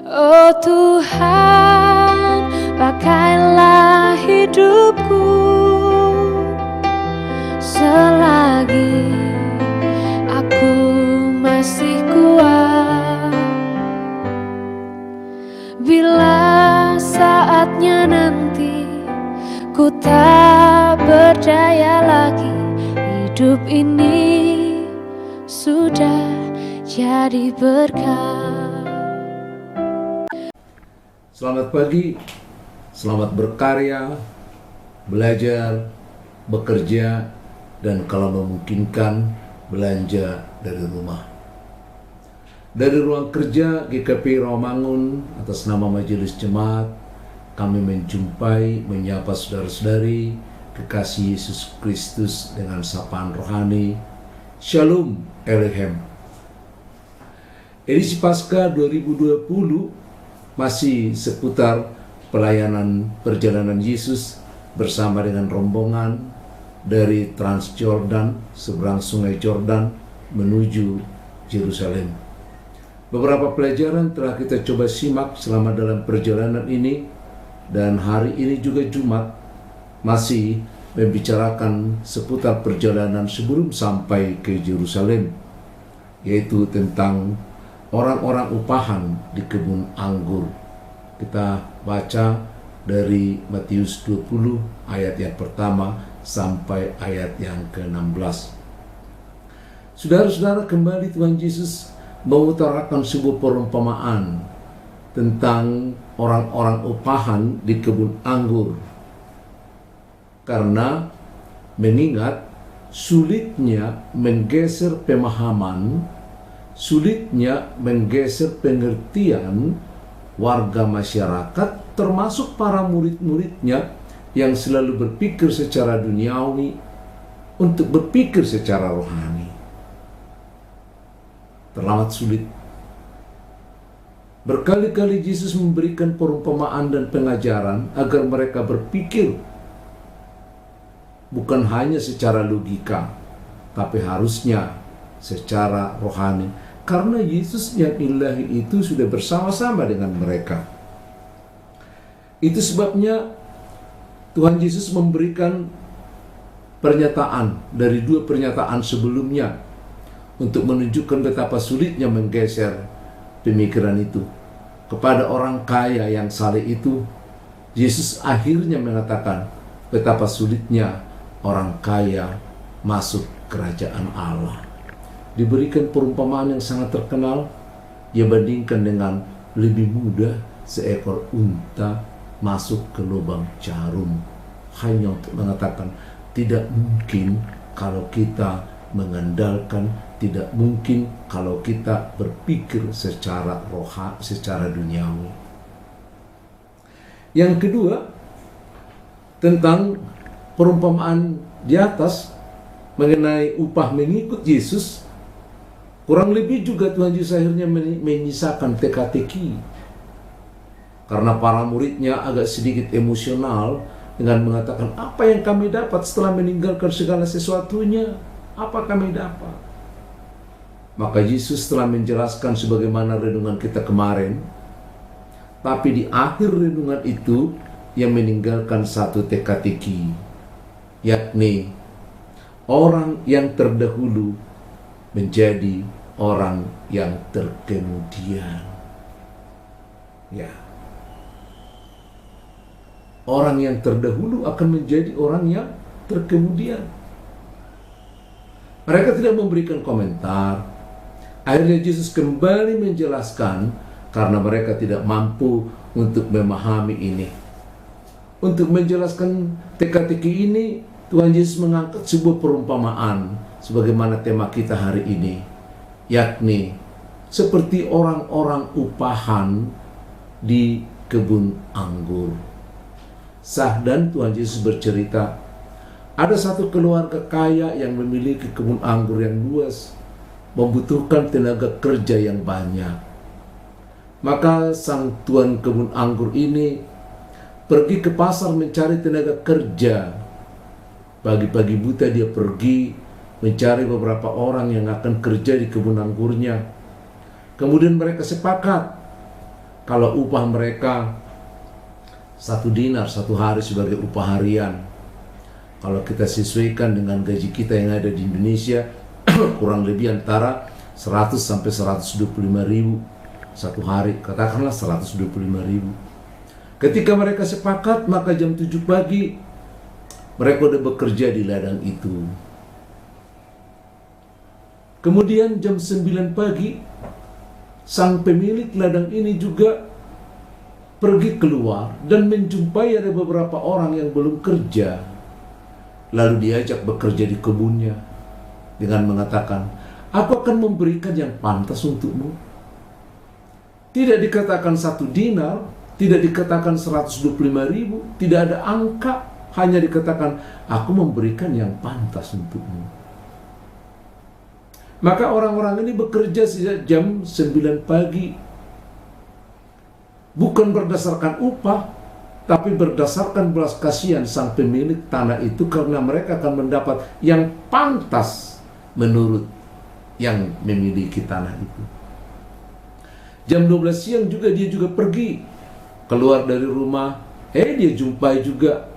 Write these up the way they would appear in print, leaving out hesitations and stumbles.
Oh Tuhan, pakailah hidupku selagi aku masih kuat. Bila saatnya nanti ku tak berdaya lagi, hidup ini sudah jadi berkah. Selamat pagi, selamat berkarya, belajar, bekerja, dan kalau memungkinkan belanja dari rumah. Dari ruang kerja GKP Rawamangun atas nama Majelis Jemaat, kami menjumpai, menyapa saudara-saudari kekasih Yesus Kristus dengan sapaan rohani. Shalom Elohim. Edisi Paskah 2020 masih seputar pelayanan perjalanan Yesus bersama dengan rombongan dari Transjordan, seberang Sungai Jordan menuju Yerusalem. Beberapa pelajaran telah kita coba simak selama dalam perjalanan ini, dan hari ini juga Jumat masih membicarakan seputar perjalanan sebelum sampai ke Yerusalem, yaitu tentang orang-orang upahan di kebun anggur. Kita baca dari Matius 20 ayat yang pertama sampai ayat yang ke-16. Saudara-saudara, kembali Tuhan Yesus mengutarakan sebuah perumpamaan tentang orang-orang upahan di kebun anggur, karena mengingat sulitnya menggeser pemahaman, sulitnya menggeser pengertian warga masyarakat, termasuk para murid-muridnya yang selalu berpikir secara duniawi untuk berpikir secara rohani. Teramat sulit. Berkali-kali Yesus memberikan perumpamaan dan pengajaran agar mereka berpikir bukan hanya secara logika, tapi harusnya secara rohani. Karena Yesus yang ilahi itu sudah bersama-sama dengan mereka. Itu sebabnya Tuhan Yesus memberikan pernyataan dari dua pernyataan sebelumnya untuk menunjukkan betapa sulitnya menggeser pemikiran itu. Kepada orang kaya yang saleh itu, Yesus akhirnya mengatakan betapa sulitnya orang kaya masuk kerajaan Allah. Diberikan perumpamaan yang sangat terkenal, ia bandingkan dengan lebih mudah seekor unta masuk ke lubang jarum, hanya untuk mengatakan tidak mungkin kalau kita mengandalkan, tidak mungkin kalau kita berpikir secara rohani, secara duniawi. Yang kedua, tentang perumpamaan di atas mengenai upah mengikut Yesus, kurang lebih juga Tuhan Yesus akhirnya menyisakan teka-teki, karena para muridnya agak sedikit emosional dengan mengatakan, apa yang kami dapat setelah meninggalkan segala sesuatunya? Apa kami dapat? Maka Yesus telah menjelaskan sebagaimana renungan kita kemarin, tapi di akhir renungan itu yang meninggalkan satu teka-teki, yakni orang yang terdahulu menjadi orang yang terkemudian. Ya. Orang yang terdahulu akan menjadi orang yang terkemudian. Mereka tidak memberikan komentar. Akhirnya Yesus kembali menjelaskan karena mereka tidak mampu untuk memahami ini. Untuk menjelaskan teka-teki ini, Tuhan Yesus mengangkat sebuah perumpamaan sebagaimana tema kita hari ini, yakni seperti orang-orang upahan di kebun anggur. Dan Tuhan Yesus bercerita, ada satu keluarga kaya yang memiliki kebun anggur yang luas, membutuhkan tenaga kerja yang banyak. Maka sang tuan kebun anggur ini pergi ke pasar mencari tenaga kerja. Pagi-pagi buta dia pergi mencari beberapa orang yang akan kerja di kebun anggurnya. Kemudian mereka sepakat Kalau upah mereka 1 dinar 1 hari sebagai upah harian, kalau kita sesuaikan dengan gaji kita yang ada di Indonesia, kurang lebih antara 100 sampai 125 ribu 1 hari, katakanlah 125 ribu. Ketika mereka sepakat, maka jam 7 pagi mereka udah bekerja di ladang itu. Kemudian jam 9 pagi, sang pemilik ladang ini juga pergi keluar dan menjumpai ada beberapa orang yang belum kerja. Lalu diajak bekerja di kebunnya dengan mengatakan, "Aku akan memberikan yang pantas untukmu." Tidak dikatakan 1 dinar, tidak dikatakan 125 ribu, tidak ada angka, hanya dikatakan, "Aku memberikan yang pantas untukmu." Maka orang-orang ini bekerja sejak jam 9 pagi. Bukan berdasarkan upah, tapi berdasarkan belas kasihan sang pemilik tanah itu, karena mereka akan mendapat yang pantas menurut yang memiliki tanah itu. Jam 12 siang juga dia juga pergi keluar dari rumah. Dia jumpai juga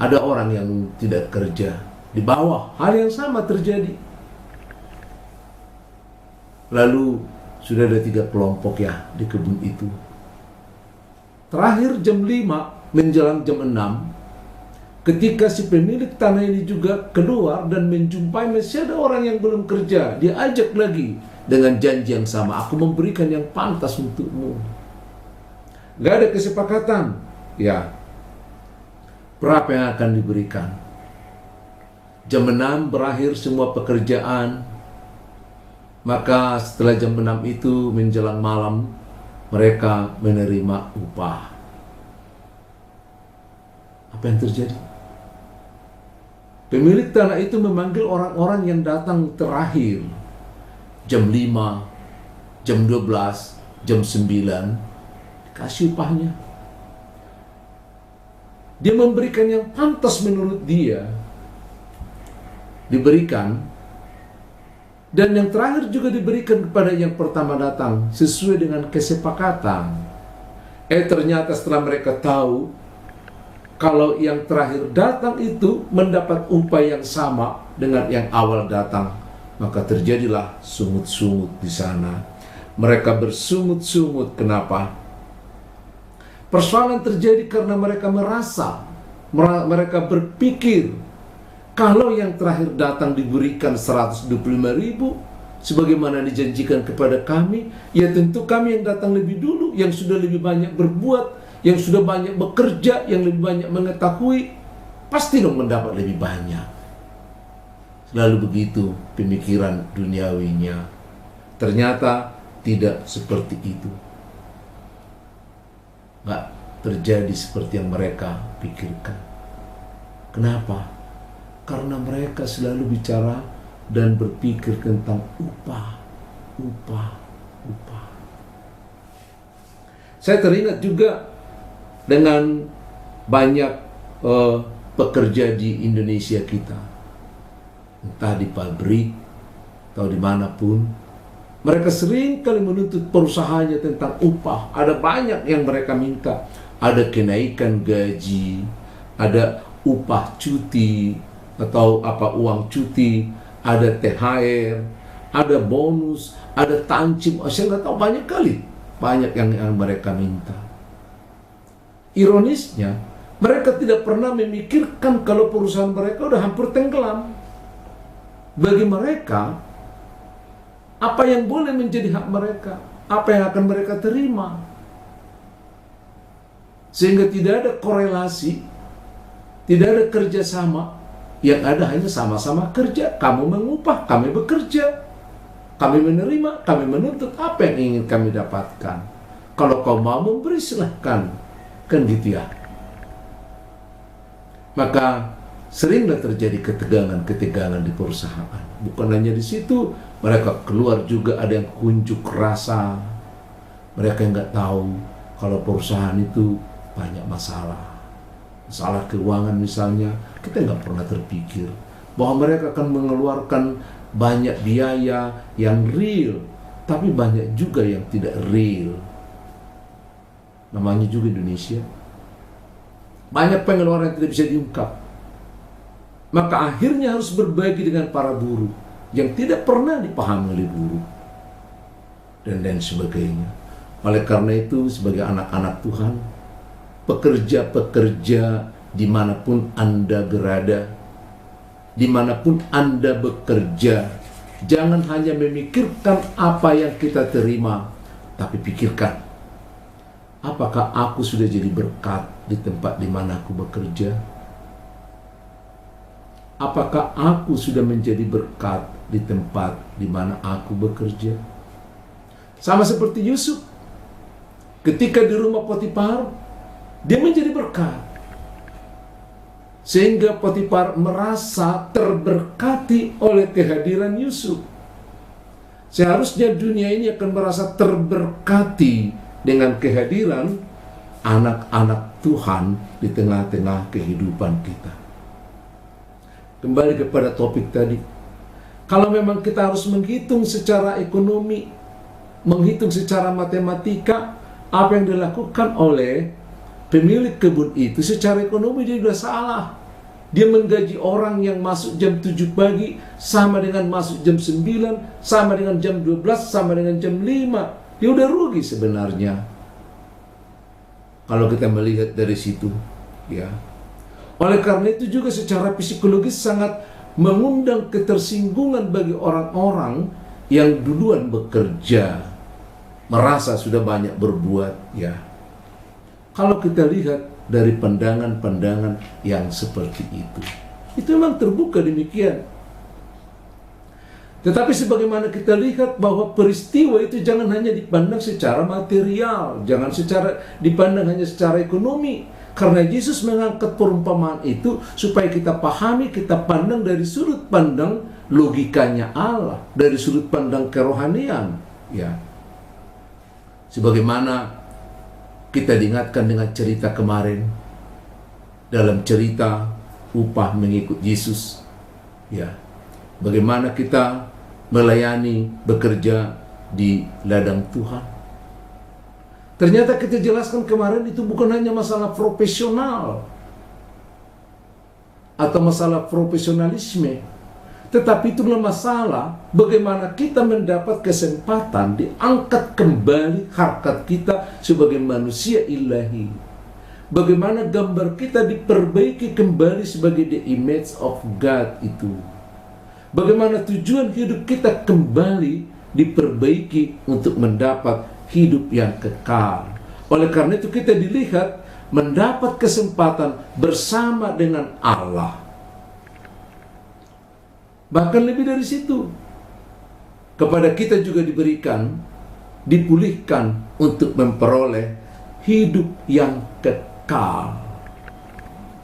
ada orang yang tidak kerja di bawah. Hal yang sama terjadi. Lalu sudah ada 3 kelompok ya di kebun itu. Terakhir jam 5 menjelang jam 6, ketika si pemilik tanah ini juga keluar dan menjumpai masih ada orang yang belum kerja, dia ajak lagi dengan janji yang sama, "Aku memberikan yang pantas untukmu." Gak ada kesepakatan. Ya, berapa yang akan diberikan? Jam 6 berakhir semua pekerjaan. Maka setelah jam 6 itu menjelang malam, mereka menerima upah. Apa yang terjadi? Pemilik tanah itu memanggil orang-orang yang datang terakhir. Jam 5, jam 12, jam 9, dikasih upahnya. Dia memberikan yang pantas menurut dia, diberikan. Dan yang terakhir juga diberikan kepada yang pertama datang sesuai dengan kesepakatan. Ternyata setelah mereka tahu kalau yang terakhir datang itu mendapat upah yang sama dengan yang awal datang, maka terjadilah sungut-sungut di sana. Mereka bersungut-sungut. Kenapa? Persoalan terjadi karena mereka mereka berpikir, kalau yang terakhir datang diberikan 125 ribu sebagaimana dijanjikan kepada kami, ya tentu kami yang datang lebih dulu, yang sudah lebih banyak berbuat, yang sudah banyak bekerja, yang lebih banyak mengetahui, pasti dong mendapat lebih banyak. Lalu begitu pemikiran duniawinya. Ternyata tidak seperti itu. Nggak terjadi seperti yang mereka pikirkan. Kenapa? Karena mereka selalu bicara dan berpikir tentang upah. Saya teringat juga dengan banyak pekerja di Indonesia kita, entah di pabrik atau dimanapun, mereka sering kali menuntut perusahaannya tentang upah. Ada banyak yang mereka minta. Ada kenaikan gaji, ada upah cuti, atau uang cuti, ada THR, ada bonus, ada tancim, saya nggak tahu, banyak yang mereka minta. Ironisnya, mereka tidak pernah memikirkan kalau perusahaan mereka udah hampir tenggelam. Bagi mereka, apa yang boleh menjadi hak mereka, apa yang akan mereka terima, sehingga tidak ada korelasi, tidak ada kerjasama. Yang ada hanya sama-sama kerja. Kamu mengupah, kami bekerja. Kami menerima, kami menuntut apa yang ingin kami dapatkan. Kalau kau mau memberi, silahkan. Kan gitu ya. Maka seringlah terjadi ketegangan-ketegangan di perusahaan. Bukan hanya di situ, mereka keluar juga ada yang kunjuk rasa. Mereka nggak tahu kalau perusahaan itu banyak masalah. Masalah keuangan misalnya, kita nggak pernah terpikir bahwa mereka akan mengeluarkan banyak biaya yang real, tapi banyak juga yang tidak real. namanya juga Indonesia. Banyak pengeluaran yang tidak bisa diungkap. Maka akhirnya harus berbagi dengan para buruh yang tidak pernah dipahami oleh buruh, dan lain sebagainya. Oleh karena itu, sebagai anak-anak Tuhan, pekerja-pekerja dimanapun Anda berada, dimanapun Anda bekerja, jangan hanya memikirkan apa yang kita terima, tapi pikirkan, apakah aku sudah jadi berkat di tempat di mana aku bekerja? Apakah aku sudah menjadi berkat di tempat di mana aku bekerja? Sama seperti Yusuf, ketika di rumah Potifar, dia menjadi berkat. Sehingga Potifar merasa terberkati oleh kehadiran Yusuf. Seharusnya dunia ini akan merasa terberkati dengan kehadiran anak-anak Tuhan di tengah-tengah kehidupan kita. Kembali kepada topik tadi. Kalau memang kita harus menghitung secara ekonomi, menghitung secara matematika, apa yang dilakukan oleh pemilik kebun itu secara ekonomi dia sudah salah. Dia menggaji orang yang masuk jam 7 pagi sama dengan masuk jam 9, sama dengan jam 12, sama dengan jam 5. Dia udah rugi sebenarnya. Kalau kita melihat dari situ, ya. Oleh karena itu juga secara psikologis sangat mengundang ketersinggungan bagi orang-orang yang duluan bekerja, merasa sudah banyak berbuat, ya. Kalau kita lihat dari pandangan-pandangan yang seperti itu memang terbuka demikian. Tetapi sebagaimana kita lihat bahwa peristiwa itu jangan hanya dipandang secara material, jangan dipandang hanya secara ekonomi. Karena Yesus mengangkat perumpamaan itu supaya kita pahami, kita pandang dari sudut pandang logikanya Allah, dari sudut pandang kerohanian, ya. Sebagaimana kita diingatkan dengan cerita kemarin, dalam cerita upah mengikut Yesus, ya. Bagaimana kita melayani, bekerja di ladang Tuhan. Ternyata kita jelaskan kemarin itu bukan hanya masalah profesional atau masalah profesionalisme, tetapi itu adalah masalah bagaimana kita mendapat kesempatan diangkat kembali harkat kita sebagai manusia ilahi. Bagaimana gambar kita diperbaiki kembali sebagai the image of God itu. Bagaimana tujuan hidup kita kembali diperbaiki untuk mendapat hidup yang kekal. Oleh karena itu kita dilihat mendapat kesempatan bersama dengan Allah. Bahkan lebih dari situ, kepada kita juga dipulihkan untuk memperoleh hidup yang kekal.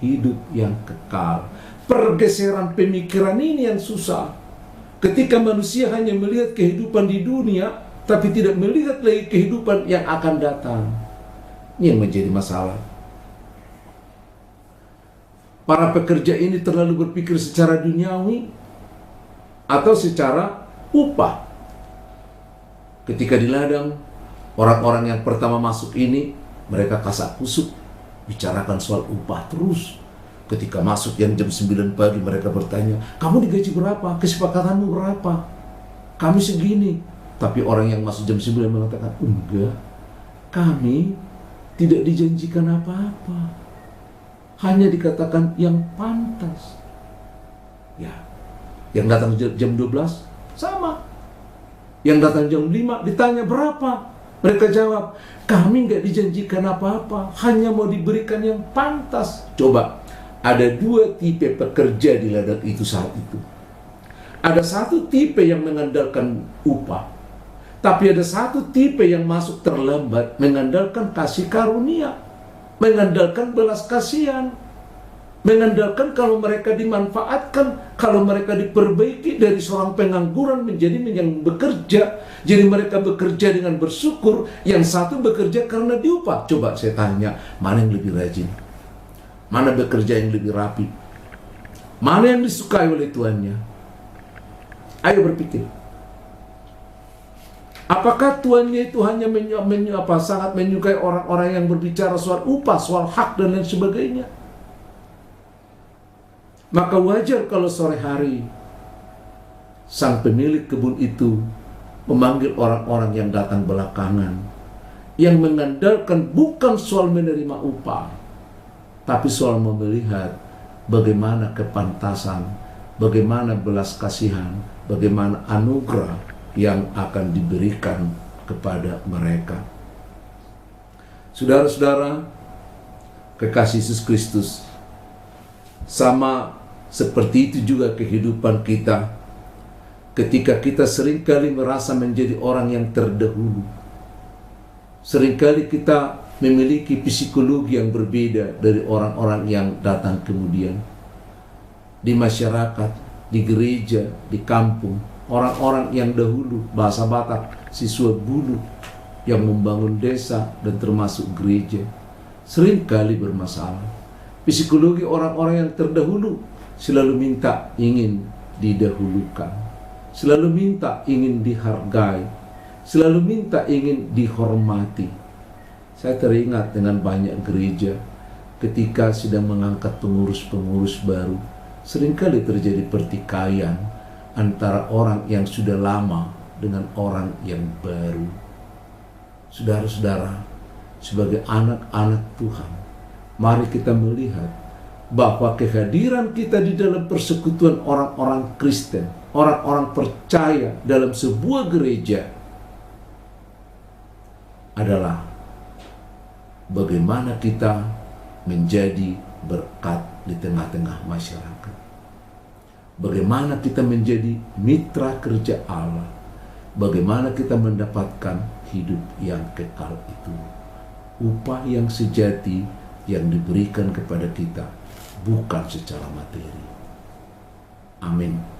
Hidup yang kekal. Pergeseran pemikiran ini yang susah. Ketika manusia hanya melihat kehidupan di dunia, tapi tidak melihat lagi kehidupan yang akan datang. Ini yang menjadi masalah. Para pekerja ini terlalu berpikir secara duniawi atau secara upah. Ketika di ladang, orang-orang yang pertama masuk ini, mereka kasak kusuk, bicarakan soal upah terus. Ketika masuk yang jam 9 pagi, mereka bertanya, kamu digaji berapa? Kesepakatanmu berapa? Kami segini. Tapi orang yang masuk jam 9 mengatakan, enggak, kami tidak dijanjikan apa-apa. Hanya dikatakan yang pantas. Ya, yang datang jam 12 sama. Yang datang jam 5 ditanya berapa? Mereka jawab, kami nggak dijanjikan apa-apa, hanya mau diberikan yang pantas. Coba, ada dua tipe pekerja di ladang itu saat itu. Ada satu tipe yang mengandalkan upah, tapi ada satu tipe yang masuk terlambat, mengandalkan kasih karunia, mengandalkan belas kasihan, mengandalkan kalau mereka dimanfaatkan, kalau mereka diperbaiki dari seorang pengangguran menjadi yang bekerja. Jadi mereka bekerja dengan bersyukur, yang satu bekerja karena diupah. Coba saya tanya, mana yang lebih rajin? Mana bekerja yang lebih rapi? Mana yang disukai oleh tuannya? Ayo berpikir. Apakah tuannya itu hanya sangat menyukai orang-orang yang berbicara soal upah, soal hak dan lain sebagainya? Maka wajar kalau sore hari sang pemilik kebun itu memanggil orang-orang yang datang belakangan, yang mengandalkan bukan soal menerima upah, tapi soal melihat bagaimana kepantasan, bagaimana belas kasihan, bagaimana anugerah yang akan diberikan kepada mereka. Saudara-saudara, kekasih Yesus Kristus, sama seperti itu juga kehidupan kita. Ketika kita seringkali merasa menjadi orang yang terdahulu, seringkali kita memiliki psikologi yang berbeda dari orang-orang yang datang kemudian. Di masyarakat, di gereja, di kampung, orang-orang yang dahulu, bahasa Batak, siswa bulu, yang membangun desa dan termasuk gereja, seringkali bermasalah. Psikologi orang-orang yang terdahulu selalu minta ingin didahulukan, selalu minta ingin dihargai, selalu minta ingin dihormati. Saya teringat dengan banyak gereja ketika sedang mengangkat pengurus-pengurus baru, seringkali terjadi pertikaian antara orang yang sudah lama dengan orang yang baru. Saudara-saudara, sebagai anak-anak Tuhan, mari kita melihat bahwa kehadiran kita di dalam persekutuan orang-orang Kristen, orang-orang percaya dalam sebuah gereja adalah bagaimana kita menjadi berkat di tengah-tengah masyarakat. Bagaimana kita menjadi mitra kerja Allah. Bagaimana kita mendapatkan hidup yang kekal itu. Upah yang sejati yang diberikan kepada kita bukan secara materi. Amin.